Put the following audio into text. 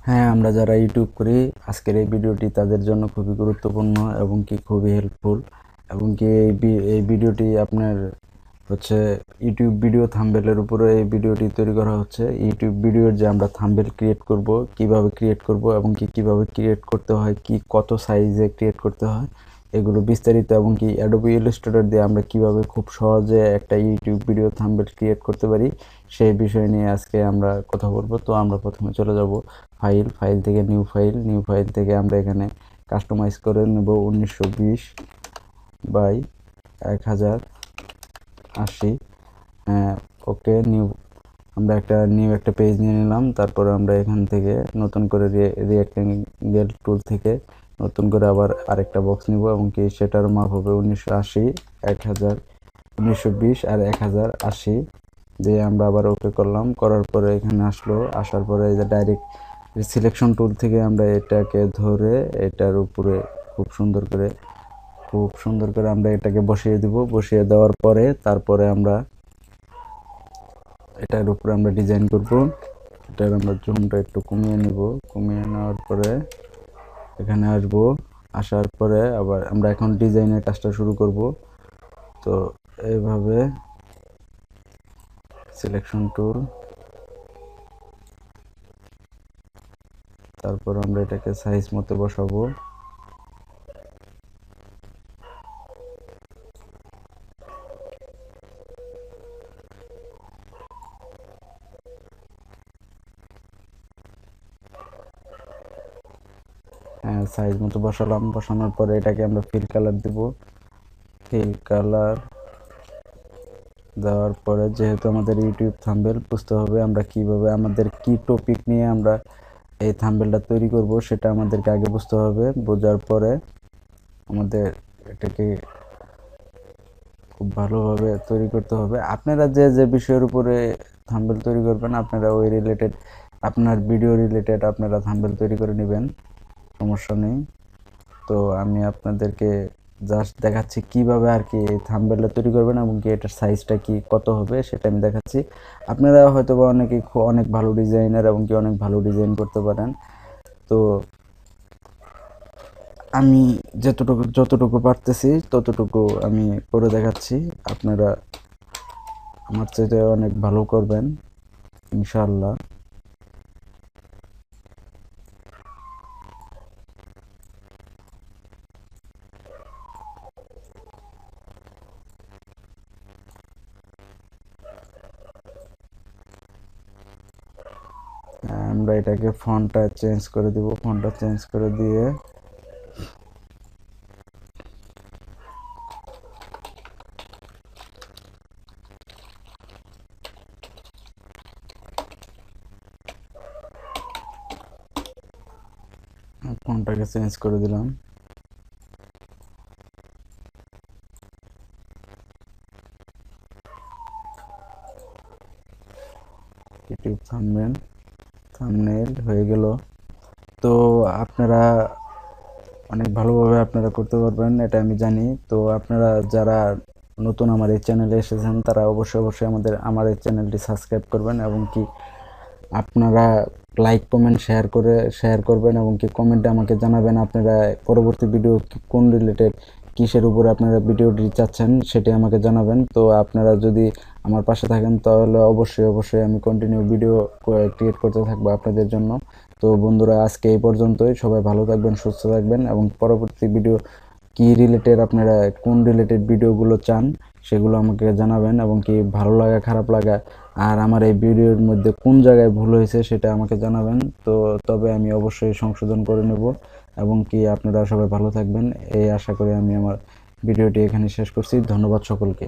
হ্যাঁ, আমরা যারা ইউটিউব করি আজকের এই ভিডিওটি তাদের জন্য খুবই গুরুত্বপূর্ণ এবং কি খুবই হেল্পফুল এবং কি এই ভিডিওটি আপনার হচ্ছে ইউটিউব ভিডিও থাম্বনেলের উপরে এই ভিডিওটি তৈরি করা হচ্ছে। ইউটিউব ভিডিওর যে আমরা থাম্বনেল ক্রিয়েট করব, কিভাবে ক্রিয়েট করব এবং কি কিভাবে ক্রিয়েট করতে হয়, কি কত সাইজে ক্রিয়েট করতে হয়, এগুলো বিস্তারিত এবং কি অ্যাডোবি ইলাস্ট্রেটর দিয়ে আমরা কিভাবে খুব সহজে একটা ইউটিউব ভিডিও থাম্বনেল ক্রিয়েট করতে পারি সেই বিষয় নিয়ে আজকে আমরা কথা বলবো। তো আমরা প্রথমে চলে যাব ফাইল থেকে নিউ ফাইল থেকে আমরা এখানে কাস্টমাইজ করে নেব 1920 বাই 1080। ওকে, আমরা একটা পেজ নিয়ে নিলাম। তারপরে আমরা এখান থেকে নতুন করে রেক্টেঙ্গেল টুল থেকে নতুন করে আবার আরেকটা বক্স নিব এবং কি সেটার মাপ হবে 1980, 1920 আর 1080 দিয়ে আমরা আবার ওকে করলাম। করার পরে এখানে আসার পরে এই যে ডাইরেক্ট সিলেকশন টুল থেকে আমরা এটাকে ধরে এটার উপরে খুব সুন্দর করে আমরা এটাকে বসিয়ে দিব। বসিয়ে দেওয়ার পরে তারপরে আমরা এটার উপরে আমরা ডিজাইন করব। এটার আমরা জুমটা একটু কমিয়ে নিব। কমিয়ে নেওয়ার পরে এখানে আসার পরে আবার আমরা এখন ডিজাইনের কাজটা শুরু করব। তো এইভাবে সিলেকশন টুল, তারপর আমরা এটাকে সাইজ মতো বসাবো। হ্যাঁ, সাইজ মতো বসালাম। বসানোর পরে এটাকে আমরা ফিল কালার দিব। ফিল কালার দেওয়ার পরে যেহেতু আমাদের ইউটিউব থাম্বনেল বুঝতে হবে আমরা কিভাবে আমাদের কি টপিক নিয়ে আমরা এই থাম্বনেলটা তৈরি করব সেটা আমাদেরকে আগে বুঝতে হবে। বোঝার পরে আমাদের এটাকে খুব ভালোভাবে তৈরি করতে হবে। আপনারা যে বিষয়ের উপরে থাম্বনেল তৈরি করবেন আপনারা ওই রিলেটেড, আপনার ভিডিও রিলেটেড আপনারা থাম্বনেল তৈরি করে নেবেন, সমস্যা নেই। তো আমি আপনাদেরকে জাস্ট দেখাচ্ছি কিভাবে আর কি এই থাম্বনেলটা তৈরি করবেন এবং কি এটার সাইজটা কি কত হবে সেটা আমি দেখাচ্ছি। আপনারা হয়তো বা অনেক ভালো ডিজাইনার এবং কি অনেক ভালো ডিজাইন করতে পারেন। তো আমি যতটুকু পারতেছি ততটুকু আমি করে দেখাচ্ছি। আপনারা আমার চাইতে অনেক ভালো করবেন ইনশাআল্লাহ। আমরা এটাকে ফন্টটা চেঞ্জ করে দিব। ফন্টটা চেঞ্জ করে দিয়ে ফন্টটাকে চেঞ্জ করে দিলাম। ইউটিউব থাম্বনেল হয়ে গেল। তো আপনারা অনেক ভালোভাবে আপনারা করতে পারবেন এটা আমি জানি। তো আপনারা যারা নতুন আমার এই চ্যানেলে এসেছেন তারা অবশ্যই আমার এই চ্যানেলটি সাবস্ক্রাইব করবেন এবং কি আপনারা লাইক কমেন্ট শেয়ার করবেন এবং কি কমেন্টে আমাকে জানাবেন আপনারা পরবর্তী ভিডিও কোন রিলেটেড কিসের উপরে আপনারা ভিডিওটি চাচ্ছেন সেটি আমাকে জানাবেন। তো আপনারা যদি আমার পাশে থাকেন তাহলে অবশ্যই আমি কন্টিনিউ ভিডিও ক্রিয়েট করতে থাকবো আপনাদের জন্য। তো বন্ধুরা আজকে এই পর্যন্তই। সবাই ভালো থাকবেন, সুস্থ থাকবেন এবং পরবর্তী ভিডিও কি রিলেটেড আপনারা কোন রিলেটেড ভিডিওগুলো চান সেগুলো আমাকে জানাবেন এবং কি ভালো লাগা খারাপ লাগা আর আমার এই ভিডিওর মধ্যে কোন জায়গায় ভুল হয়েছে সেটা আমাকে জানাবেন। তো তবে আমি অবশ্যই সংশোধন করে নেব এবং কি আপনারা সবাই ভালো থাকবেন এই আশা করে আমি আমার ভিডিওটি এখানে শেষ করছি। ধন্যবাদ সকলকে।